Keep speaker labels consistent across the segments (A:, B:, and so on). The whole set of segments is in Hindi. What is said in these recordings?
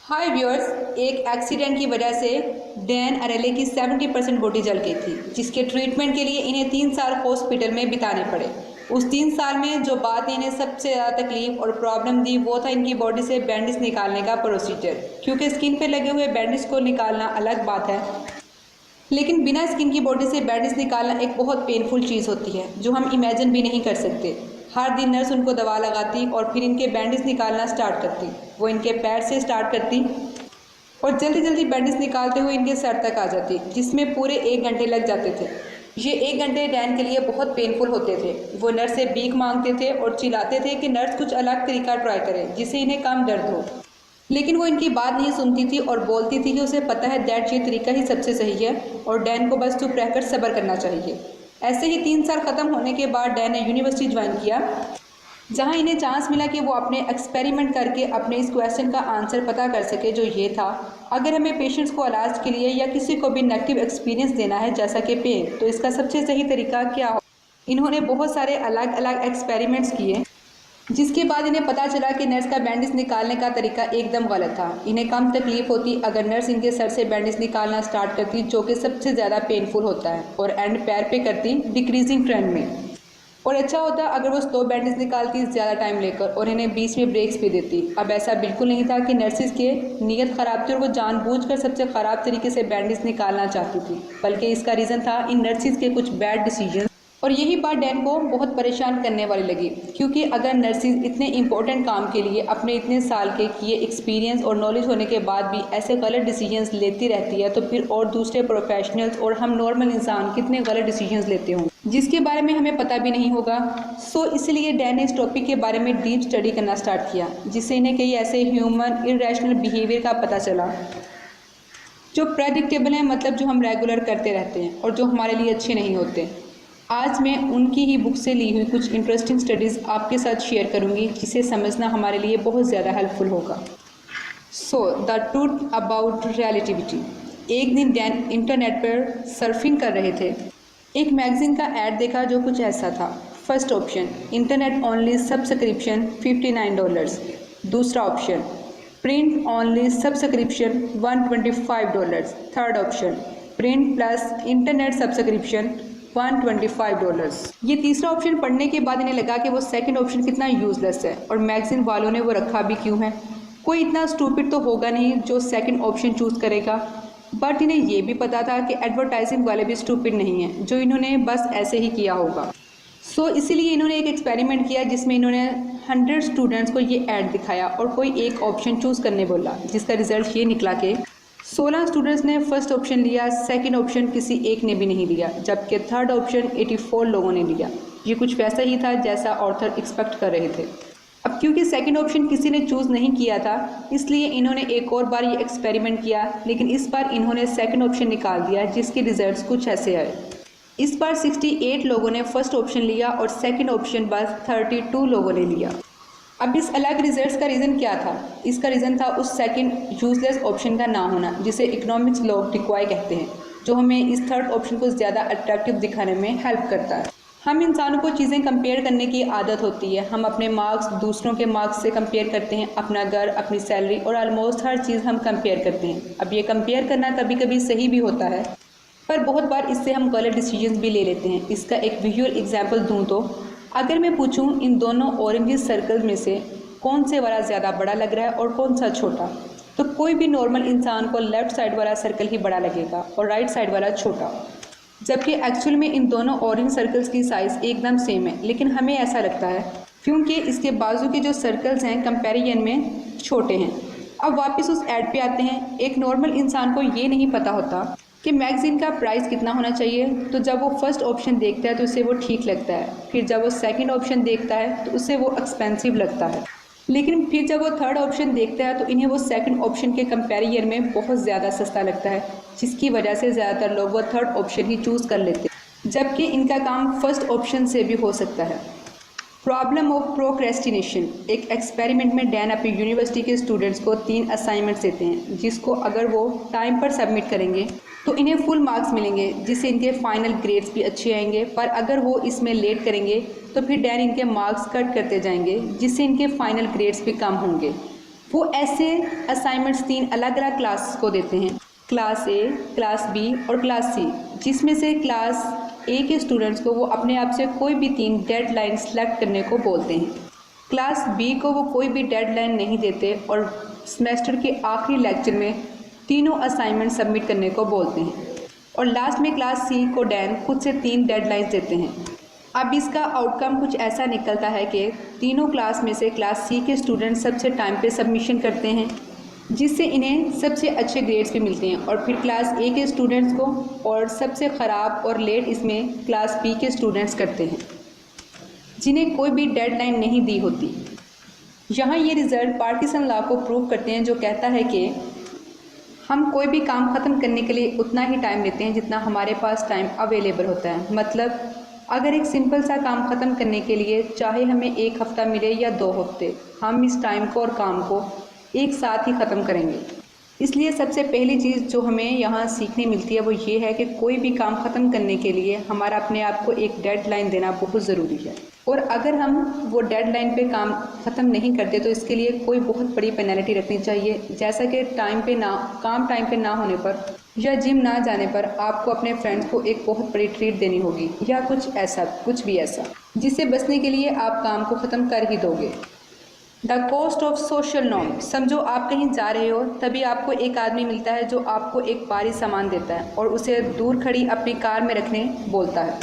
A: हाय व्यूअर्स, एक एक्सीडेंट की वजह से डैन अरेले की 70% बॉडी जल गई थी, जिसके ट्रीटमेंट के लिए इन्हें 3 साल हॉस्पिटल में बिताने पड़े। उस 3 साल में जो बात इन्हें सबसे ज़्यादा तकलीफ और प्रॉब्लम दी वो था इनकी बॉडी से बैंडेज निकालने का प्रोसीजर। क्योंकि स्किन पे लगे हुए बैंडेज को निकालना अलग बात है, लेकिन बिना स्किन की बॉडी से बैंडेज निकालना एक बहुत पेनफुल चीज़ होती है जो हम इमेजिन भी नहीं कर सकते। हर दिन नर्स उनको दवा लगाती और फिर इनके बैंडेज निकालना स्टार्ट करती। वो इनके पैर से स्टार्ट करती और जल्दी जल्दी बैंडेज निकालते हुए इनके सर तक आ जाती, जिसमें पूरे 1 घंटे लग जाते थे। ये 1 घंटे डैन के लिए बहुत पेनफुल होते थे। वो नर्स से भीख मांगते थे और चिल्लाते थे कि नर्स कुछ अलग तरीका ट्राई करे जिससे इन्हें कम दर्द हो, लेकिन वो इनकी बात नहीं सुनती थी और बोलती थी कि उसे पता है दैट ये तरीका ही सबसे सही है और डैन को बस चुप रहकर सब्र करना चाहिए। ऐसे ही 3 साल ख़त्म होने के बाद डैन ने यूनिवर्सिटी ज्वाइन किया, जहां इन्हें चांस मिला कि वो अपने एक्सपेरिमेंट करके अपने इस क्वेश्चन का आंसर पता कर सके, जो ये था, अगर हमें पेशेंट्स को इलाज के लिए या किसी को भी नेगेटिव एक्सपीरियंस देना है जैसा कि पेन, तो इसका सबसे सही तरीका क्या हो। इन्होंने बहुत सारे अलग अलग एक्सपेरिमेंट्स किए, जिसके बाद इन्हें पता चला कि नर्स का बैंडेज निकालने का तरीका एकदम गलत था। इन्हें कम तकलीफ होती अगर नर्स इनके सर से बैंडेज निकालना स्टार्ट करती, जो कि सबसे ज़्यादा पेनफुल होता है, और एंड पैर पे करती डिक्रीजिंग ट्रेंड में। और अच्छा होता अगर वो स्लो बैंडेज निकालती ज़्यादा टाइम लेकर और इन्हें बीच में ब्रेक्स भी देती। अब ऐसा बिल्कुल नहीं था कि नर्सिस के नीयत ख़राब थी और वो जानबूझकर सबसे ख़राब तरीके से बैंडेज निकालना चाहती थी, बल्कि इसका रीज़न था इन नर्सिस के कुछ बैड डिसीजन। और यही बात डैन को बहुत परेशान करने वाली लगी, क्योंकि अगर नर्सिस इतने इंपॉर्टेंट काम के लिए अपने इतने साल के किए एक्सपीरियंस और नॉलेज होने के बाद भी ऐसे गलत डिसीजंस लेती रहती है, तो फिर और दूसरे प्रोफेशनल्स और हम नॉर्मल इंसान कितने गलत डिसीजंस लेते हों जिसके बारे में हमें पता भी नहीं होगा। सो इसलिए डैन ने इस टॉपिक के बारे में डीप स्टडी करना स्टार्ट किया, जिससे इन्हें कई ऐसे ह्यूमन इरेशनल बिहेवियर का पता चला जो प्रेडिक्टेबल हैं, मतलब जो हम रेगुलर करते रहते हैं और जो हमारे लिए अच्छे नहीं होते। आज मैं उनकी ही बुक से ली हुई कुछ इंटरेस्टिंग स्टडीज़ आपके साथ शेयर करूंगी, जिसे समझना हमारे लिए बहुत ज़्यादा हेल्पफुल होगा। So the truth about relativity. एक दिन डैन इंटरनेट पर सर्फिंग कर रहे थे। एक मैगजीन का ऐड देखा जो कुछ ऐसा था। First option, internet only subscription $59। दूसरा option, print only subscription $125। Third option, print plus internet subscription $125। ये तीसरा ऑप्शन पढ़ने के बाद इन्हें लगा कि वो सेकंड ऑप्शन कितना यूजलेस है और मैगजीन वालों ने वो रखा भी क्यों है। कोई इतना स्टूपिड तो होगा नहीं जो सेकंड ऑप्शन चूज़ करेगा। बट इन्हें ये भी पता था कि एडवर्टाइजिंग वाले भी स्टूपिड नहीं हैं, जो इन्होंने बस ऐसे ही किया होगा। सो इसीलिए इन्होंने एक एक्सपेरिमेंट किया, जिसमें इन्होंने 100 स्टूडेंट्स को ये ऐड दिखाया और कोई एक ऑप्शन चूज़ करने बोला, जिसका रिजल्ट ये निकला कि 16 स्टूडेंट्स ने फर्स्ट ऑप्शन लिया, सेकंड ऑप्शन किसी एक ने भी नहीं लिया, जबकि थर्ड ऑप्शन 84 लोगों ने लिया। ये कुछ वैसा ही था जैसा ऑथर एक्सपेक्ट कर रहे थे। अब क्योंकि सेकंड ऑप्शन किसी ने चूज़ नहीं किया था, इसलिए इन्होंने एक और बार ये एक्सपेरिमेंट किया, लेकिन इस बार इन्होंने सेकंड ऑप्शन निकाल दिया, जिसके रिजल्ट्स कुछ ऐसे आए। इस बार 68 लोगों ने फर्स्ट ऑप्शन लिया और सेकंड ऑप्शन बस 32 लोगों ने लिया। अब इस अलग रिजल्ट्स का रीज़न क्या था? इसका रीज़न था उस सेकंड यूजलेस ऑप्शन का ना होना, जिसे इकोनॉमिक्स लॉ डिकॉय कहते हैं, जो हमें इस थर्ड ऑप्शन को ज़्यादा अट्रैक्टिव दिखाने में हेल्प करता है। हम इंसानों को चीज़ें कंपेयर करने की आदत होती है। हम अपने मार्क्स दूसरों के मार्क्स से कंपेयर करते हैं, अपना घर, अपनी सैलरी और ऑलमोस्ट हर चीज़ हम कंपेयर करते हैं। अब ये कंपेयर करना कभी कभी सही भी होता है, पर बहुत बार इससे हम गलत डिसीजंस भी ले लेते हैं। इसका एक विजुअल एग्जाम्पल दूँ तो अगर मैं पूछूं इन दोनों ऑरेंज सर्कल में से कौन से वाला ज़्यादा बड़ा लग रहा है और कौन सा छोटा, तो कोई भी नॉर्मल इंसान को लेफ़्ट साइड वाला सर्कल ही बड़ा लगेगा और राइट साइड वाला छोटा, जबकि एक्चुअल में इन दोनों ऑरेंज सर्कल्स की साइज़ एकदम सेम है, लेकिन हमें ऐसा लगता है क्योंकि इसके बाजू के जो सर्कल्स हैं कंपैरिजन में छोटे हैं। अब वापस उस ऐड पे आते हैं। एक नॉर्मल इंसान को ये नहीं पता होता कि मैगज़ीन का प्राइस कितना होना चाहिए, तो जब वो फर्स्ट ऑप्शन देखता है तो उसे वो ठीक लगता है, फिर जब वो सेकंड ऑप्शन देखता है तो उसे वो एक्सपेंसिव लगता है, लेकिन फिर जब वो थर्ड ऑप्शन देखता है तो इन्हें वो सेकंड ऑप्शन के कंपैरिजन में बहुत ज़्यादा सस्ता लगता है, जिसकी वजह से ज़्यादातर लोग वो थर्ड ऑप्शन ही चूज़ कर लेते हैं, जबकि इनका काम फर्स्ट ऑप्शन से भी हो सकता है। Problem of procrastination. एक एक्सपेरिमेंट में डैन अपनी यूनिवर्सिटी के स्टूडेंट्स को 3 असाइनमेंट्स देते हैं, जिसको अगर वो टाइम पर सबमिट करेंगे तो इन्हें फुल मार्क्स मिलेंगे, जिससे इनके फाइनल ग्रेड्स भी अच्छे आएंगे। पर अगर वो इसमें लेट करेंगे तो फिर डैन इनके मार्क्स कट करते जाएंगे, जिससे इनके फाइनल ग्रेड्स भी कम होंगे। वो ऐसे असाइनमेंट्स 3 अलग अलग क्लास को देते हैं, क्लास ए, क्लास बी और क्लास सी, जिसमें से क्लास ए के स्टूडेंट्स को वो अपने आप से कोई भी 3 डेडलाइन सेलेक्ट करने को बोलते हैं। क्लास बी को वो कोई भी डेडलाइन नहीं देते और सेमेस्टर के आखिरी लेक्चर में तीनों असाइनमेंट सबमिट करने को बोलते हैं। और लास्ट में क्लास सी को डैन खुद से 3 डेडलाइंस देते हैं। अब इसका आउटकम कुछ ऐसा निकलता है कि तीनों क्लास में से क्लास सी के स्टूडेंट सबसे टाइम पे सबमिशन करते हैं, जिससे इन्हें सबसे अच्छे ग्रेड्स भी मिलते हैं। और फिर क्लास ए के स्टूडेंट्स को और सबसे ख़राब और लेट इसमें क्लास बी के स्टूडेंट्स करते हैं, जिन्हें कोई भी डेडलाइन नहीं दी होती। यहाँ ये रिज़ल्ट पार्टीशन लॉ को प्रूव करते हैं, जो कहता है कि हम कोई भी काम ख़त्म करने के लिए उतना ही टाइम लेते हैं जितना हमारे पास टाइम अवेलेबल होता है। मतलब अगर एक सिंपल सा काम ख़त्म करने के लिए चाहे हमें 1 हफ़्ता मिले या 2 हफ्ते, हम इस टाइम को और काम को एक साथ ही ख़त्म करेंगे। इसलिए सबसे पहली चीज़ जो हमें यहाँ सीखने मिलती है वो ये है कि कोई भी काम ख़त्म करने के लिए हमारा अपने आप को एक डेडलाइन देना बहुत ज़रूरी है। और अगर हम वो डेडलाइन पे काम ख़त्म नहीं करते तो इसके लिए कोई बहुत बड़ी पेनल्टी रखनी चाहिए, जैसा कि काम टाइम पे ना होने पर या जिम ना जाने पर आपको अपने फ्रेंड्स को एक बहुत बड़ी ट्रीट देनी होगी, या कुछ भी ऐसा जिससे बचने के लिए आप काम को ख़त्म कर ही दोगे। The cost of social norm. समझो आप कहीं जा रहे हो, तभी आपको एक आदमी मिलता है जो आपको एक भारी सामान देता है और उसे दूर खड़ी अपनी कार में रखने बोलता है।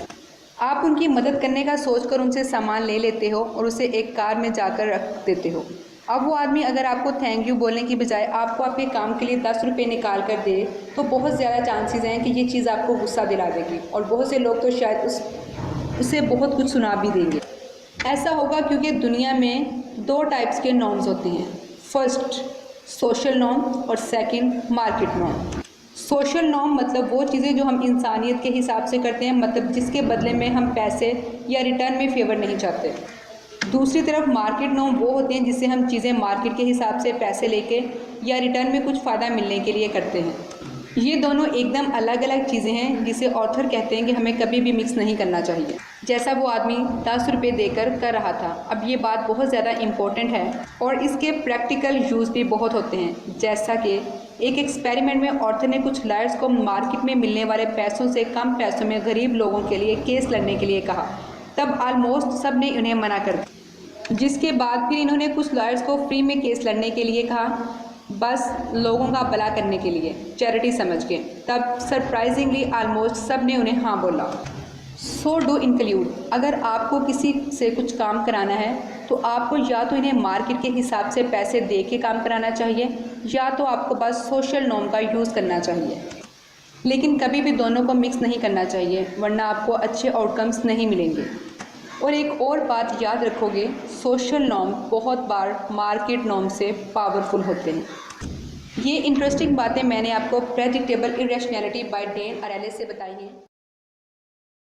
A: आप उनकी मदद करने का सोचकर उनसे सामान ले लेते हो और उसे एक कार में जाकर रख देते हो। अब वो आदमी अगर आपको थैंक यू बोलने की बजाय आपको आपके काम के लिए 10 रुपये निकाल कर दे तो बहुत ज़्यादा चांसेस हैं कि ये चीज़ आपको गुस्सा दिला देगी, और बहुत से लोग तो शायद उसे बहुत कुछ सुना भी देंगे। ऐसा होगा क्योंकि दुनिया में 2 टाइप्स के नॉर्म्स होते हैं, फर्स्ट सोशल नॉर्म और second market norm. Social norm मतलब वो चीज़ें जो हम इंसानियत के हिसाब से करते हैं, मतलब जिसके बदले में हम पैसे या रिटर्न में फेवर नहीं चाहते। दूसरी तरफ मार्केट नॉर्म वो होते हैं जिससे हम चीज़ें मार्केट के हिसाब से पैसे लेके या रिटर्न में कुछ फ़ायदा मिलने के लिए करते हैं। ये दोनों एकदम अलग अलग चीज़ें हैं जिसे ऑथर कहते हैं कि हमें कभी भी मिक्स नहीं करना चाहिए, जैसा वो आदमी 10 रुपये देकर कर रहा था। अब ये बात बहुत ज़्यादा इम्पोर्टेंट है और इसके प्रैक्टिकल यूज़ भी बहुत होते हैं। जैसा कि एक एक्सपेरिमेंट में ऑथर ने कुछ लॉयर्स को मार्केट में मिलने वाले पैसों से कम पैसों में गरीब लोगों के लिए केस लड़ने के लिए कहा, तब ऑलमोस्ट सब ने उन्हें मना कर दिया। जिसके बाद फिर इन्होंने कुछ लॉयर्स को फ्री में केस लड़ने के लिए कहा, बस लोगों का भला करने के लिए, चैरिटी समझ के। तब सरप्राइजिंगली ऑलमोस्ट सब ने उन्हें हाँ बोला। सो डू इंक्लूड, अगर आपको किसी से कुछ काम कराना है तो आपको या तो इन्हें मार्केट के हिसाब से पैसे दे के काम कराना चाहिए, या तो आपको बस सोशल नॉर्म का यूज़ करना चाहिए। लेकिन कभी भी दोनों को मिक्स नहीं करना चाहिए, वरना आपको अच्छे आउटकम्स नहीं मिलेंगे। और एक और बात याद रखोगे, सोशल नॉर्म बहुत बार मार्केट नॉर्म से पावरफुल होते हैं। ये इंटरेस्टिंग बातें मैंने आपको प्रेडिक्टेबल इरेशनैलिटी बाय डैन अरेले से बताई हैं।